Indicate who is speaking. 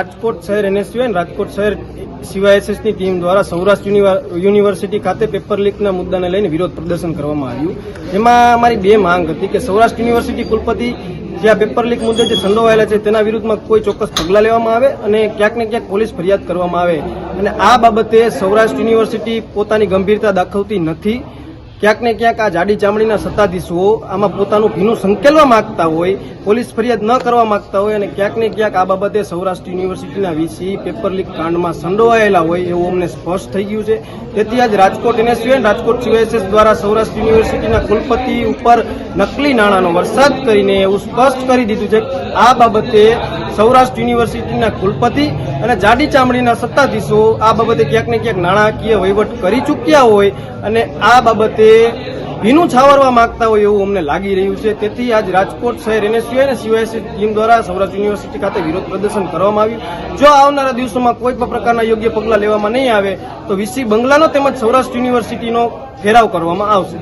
Speaker 1: રાજકોટ શહેર એનએસયુ અને રાજકોટ શહેર સીવાયએસએસની ટીમ દ્વારા સૌરાષ્ટ્ર યુનિવર્સિટી ખાતે પેપર લીકના મુદ્દાને લઈને વિરોધ પ્રદર્શન કરવામાં આવ્યું. જેમાં અમારી બે માંગ હતી કે સૌરાષ્ટ્ર યુનિવર્સિટી કુલપતિ જે આ પેપર લીક મુદ્દે જે સંડોવાયેલા છે તેના વિરુદ્ધમાં કોઈ ચોક્કસ પગલાં લેવામાં આવે અને ક્યાંક ને ક્યાંક પોલીસ ફરિયાદ કરવામાં આવે. અને આ બાબતે સૌરાષ્ટ્ર યુનિવર્સિટી પોતાની ગંભીરતા દાખવતી નથી. ક્યાંક ને ક્યાંક આ જાડી ચામડીના સત્તાધીશો આમાં પોતાનું ભીનું સંકેલવા માંગતા હોય, પોલીસ ફરિયાદ ન કરવા માંગતા હોય અને ક્યાંક ને ક્યાંક આ બાબતે સૌરાષ્ટ્ર યુનિવર્સિટીના વીસી પેપર લીક કાંડમાં સંડોવાયેલા હોય એવું અમને સ્પષ્ટ થઈ ગયું છે. તેથી આજ રાજકોટ એનએસયુ અને રાજકોટ સીવાયએસએસ દ્વારા સૌરાષ્ટ્ર યુનિવર્સિટીના કુલપતિ ઉપર નકલી નાણાંનો વરસાદ કરીને એવું સ્પષ્ટ કરી દીધું છે કે આ બાબતે સૌરાષ્ટ્ર યુનિવર્સિટીના કુલપતિ અને જાડી ચામડીના સત્તાધીશો આ બાબતે ક્યાંક ને ક્યાંક નાણાકીય વહીવટ કરી ચૂક્યા હોય અને આ બાબતે ભીનું છાવરવા માંગતા હોય એવું અમને લાગી રહ્યું છે. તેથી આજ રાજકોટ શહેર એનએસયુ અને સીવાયએસએસ ટીમ દ્વારા સૌરાષ્ટ્ર યુનિવર્સિટી ખાતે વિરોધ પ્રદર્શન કરવામાં આવ્યું. જો આવનારા દિવસોમાં કોઈ પણ પ્રકારના યોગ્ય પગલાં લેવામાં નહીં આવે તો વીસી બંગલાનો તેમજ સૌરાષ્ટ્ર યુનિવર્સિટીનો ઘેરાવ કરવામાં આવશે.